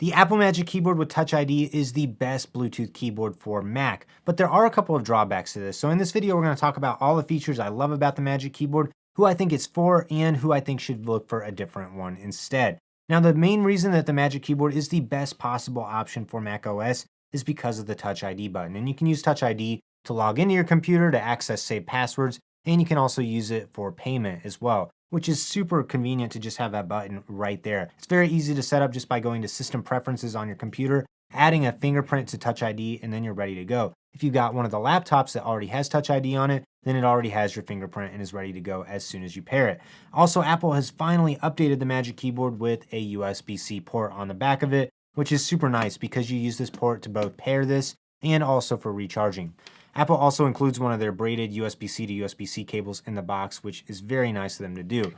The Apple Magic Keyboard with Touch ID is the best Bluetooth keyboard for Mac, but there are a couple of drawbacks to this. So in this video, we're going to talk about all the features I love about the Magic Keyboard, who I think it's for, and who I think should look for a different one instead. Now, the main reason that the Magic Keyboard is the best possible option for Mac OS is because of the Touch ID button. And you can use Touch ID to log into your computer to access saved passwords, and you can also use it for payment as well, which is super convenient to just have that button right there. It's very easy to set up just by going to System Preferences on your computer, adding a fingerprint to Touch ID, and then you're ready to go. If you've got one of the laptops that already has Touch ID on it, then it already has your fingerprint and is ready to go as soon as you pair it. Also, Apple has finally updated the Magic Keyboard with a USB-C port on the back of it, which is super nice because you use this port to both pair this and also for recharging. Apple also includes one of their braided USB-C to USB-C cables in the box, which is very nice of them to do.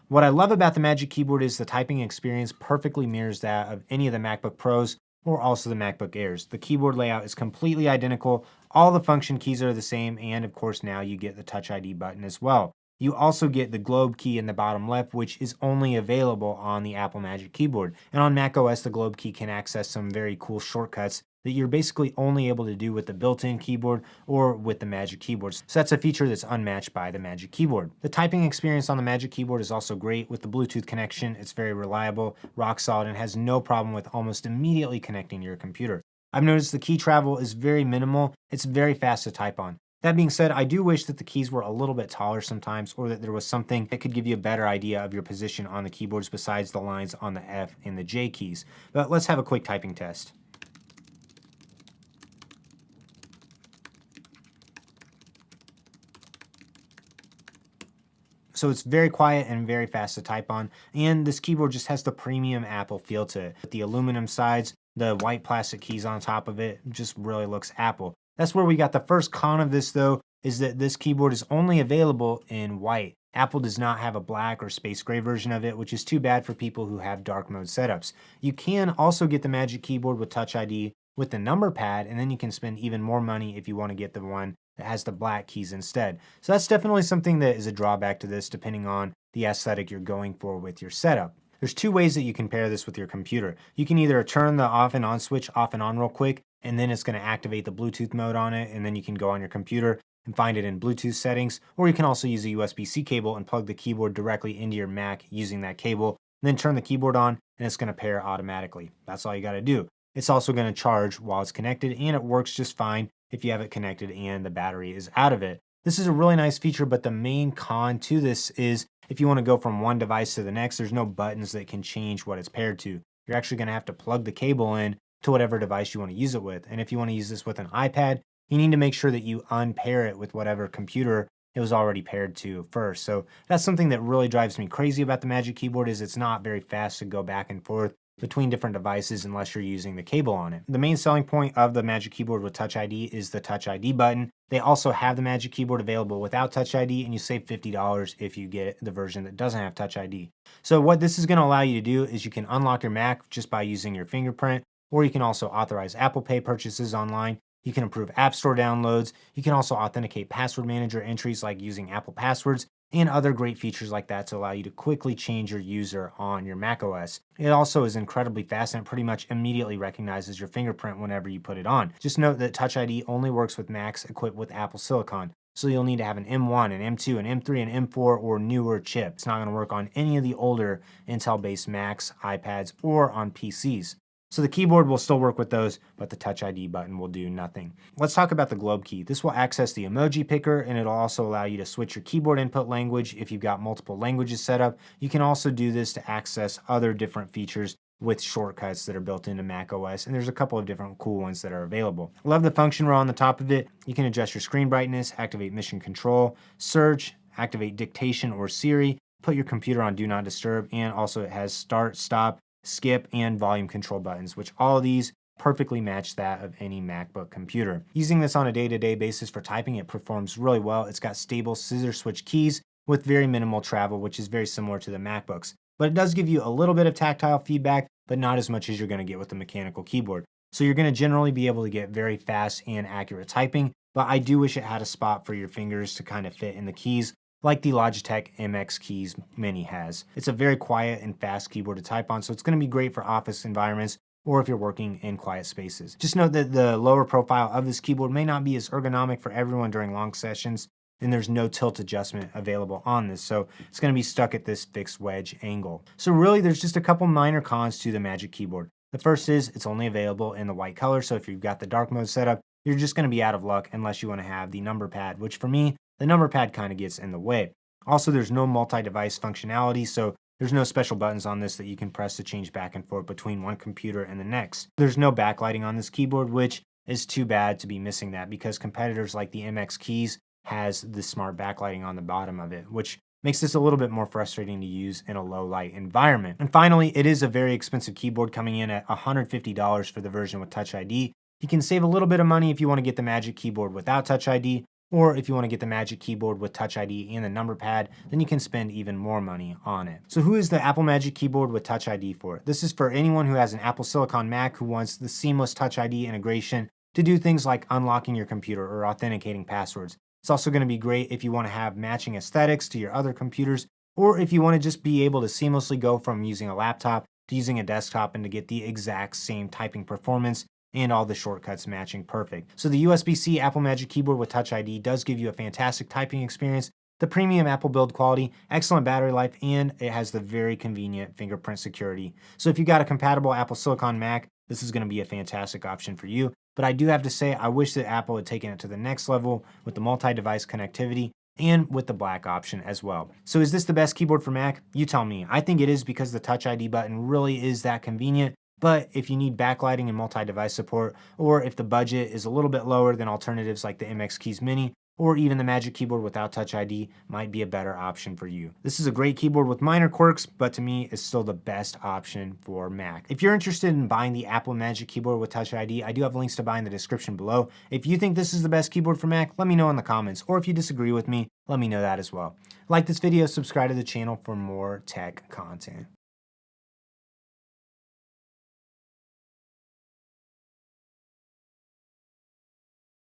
What I love about the Magic Keyboard is the typing experience perfectly mirrors that of any of the MacBook Pros or also the MacBook Airs. The keyboard layout is completely identical, all the function keys are the same, and of course now you get the Touch ID button as well. You also get the globe key in the bottom left, which is only available on the Apple Magic Keyboard. And on macOS, the globe key can access some very cool shortcuts that you're basically only able to do with the built-in keyboard or with the Magic Keyboard. So that's a feature that's unmatched by the Magic Keyboard. The typing experience on the Magic Keyboard is also great. With the Bluetooth connection, it's very reliable, rock solid, and has no problem with almost immediately connecting to your computer. I've noticed the key travel is very minimal. It's very fast to type on. That being said, I do wish that the keys were a little bit taller sometimes, or that there was something that could give you a better idea of your position on the keyboards besides the lines on the F and the J keys. But let's have a quick typing test. So it's very quiet and very fast to type on, and this keyboard just has the premium Apple feel to it. With the aluminum sides, the white plastic keys on top of it, just really looks Apple. That's where we got the first con of this though, is that this keyboard is only available in white. Apple does not have a black or space gray version of it, which is too bad for people who have dark mode setups. You can also get the Magic Keyboard with Touch ID with the number pad, and then you can spend even more money if you want to get the one that has the black keys instead. So that's definitely something that is a drawback to this depending on the aesthetic you're going for with your setup. There's two ways that you can pair this with your computer. You can either turn the off and on switch off and on real quick, and then it's going to activate the Bluetooth mode on it, and then you can go on your computer and find it in Bluetooth settings, or you can also use a USB-C cable and plug the keyboard directly into your Mac using that cable, then turn the keyboard on, and it's going to pair automatically. That's all you got to do. It's also going to charge while it's connected, and it works just fine if you have it connected and the battery is out of it. This is a really nice feature, but the main con to this is if you want to go from one device to the next, there's no buttons that can change what it's paired to. You're actually going to have to plug the cable in to whatever device you want to use it with. And if you want to use this with an iPad, you need to make sure that you unpair it with whatever computer it was already paired to first. So that's something that really drives me crazy about the Magic Keyboard, is it's not very fast to go back and forth between different devices unless you're using the cable on it. The main selling point of the Magic Keyboard with Touch ID is the Touch ID button. They also have the Magic Keyboard available without Touch ID, and you save $50 if you get the version that doesn't have Touch ID. So what this is going to allow you to do is you can unlock your Mac just by using your fingerprint, or you can also authorize Apple Pay purchases online. You can approve App Store downloads. You can also authenticate password manager entries like using Apple Passwords, and other great features like that to allow you to quickly change your user on your macOS. It also is incredibly fast, and it pretty much immediately recognizes your fingerprint whenever you put it on. Just note that Touch ID only works with Macs equipped with Apple Silicon, so you'll need to have an M1, an M2, an M3, an M4, or newer chip. It's not going to work on any of the older Intel-based Macs, iPads, or on PCs. So the keyboard will still work with those, but the Touch ID button will do nothing. Let's talk about the globe key. This will access the emoji picker, and it'll also allow you to switch your keyboard input language if you've got multiple languages set up. You can also do this to access other different features with shortcuts that are built into macOS, and there's a couple of different cool ones that are available. I love the function row on the top of it. You can adjust your screen brightness, activate mission control, search, activate dictation or Siri, put your computer on do not disturb, and also it has start, stop, skip, and volume control buttons, which all of these perfectly match that of any MacBook computer. Using this on a day-to-day basis for typing, it performs really well. It's got stable scissor switch keys with very minimal travel, which is very similar to the MacBooks. But it does give you a little bit of tactile feedback, but not as much as you're going to get with the mechanical keyboard. So you're going to generally be able to get very fast and accurate typing, but I do wish it had a spot for your fingers to kind of fit in the keys, like the Logitech MX Keys Mini has. It's a very quiet and fast keyboard to type on, so it's going to be great for office environments or if you're working in quiet spaces. Just note that the lower profile of this keyboard may not be as ergonomic for everyone during long sessions, and there's no tilt adjustment available on this, so it's going to be stuck at this fixed wedge angle. So really, there's just a couple minor cons to the Magic Keyboard. The first is it's only available in the white color, so if you've got the dark mode set up, you're just going to be out of luck unless you want to have the number pad, which for me, the number pad kind of gets in the way. Also, there's no multi-device functionality, so there's no special buttons on this that you can press to change back and forth between one computer and the next. There's no backlighting on this keyboard, which is too bad to be missing that, because competitors like the MX Keys has the smart backlighting on the bottom of it, which makes this a little bit more frustrating to use in a low light environment. And finally, it is a very expensive keyboard, coming in at $150 for the version with Touch ID. You can save a little bit of money if you want to get the Magic Keyboard without Touch ID, or if you want to get the Magic Keyboard with Touch ID and the number pad, then you can spend even more money on it. So who is the Apple Magic Keyboard with Touch ID for? This is for anyone who has an Apple Silicon Mac who wants the seamless Touch ID integration to do things like unlocking your computer or authenticating passwords. It's also going to be great if you want to have matching aesthetics to your other computers, or if you want to just be able to seamlessly go from using a laptop to using a desktop and to get the exact same typing performance and all the shortcuts matching perfect. So the USB-C Apple Magic Keyboard with Touch ID does give you a fantastic typing experience, the premium Apple build quality, excellent battery life, and it has the very convenient fingerprint security. So if you got a compatible Apple Silicon Mac, this is going to be a fantastic option for you. But I do have to say, I wish that Apple had taken it to the next level with the multi-device connectivity and with the black option as well. So is this the best keyboard for Mac? You tell me. I think it is, because the Touch ID button really is that convenient. But if you need backlighting and multi-device support, or if the budget is a little bit lower than alternatives like the MX Keys Mini, or even the Magic Keyboard without Touch ID, might be a better option for you. This is a great keyboard with minor quirks, but to me is still the best option for Mac. If you're interested in buying the Apple Magic Keyboard with Touch ID, I do have links to buy in the description below. If you think this is the best keyboard for Mac, let me know in the comments, or if you disagree with me, let me know that as well. Like this video, subscribe to the channel for more tech content.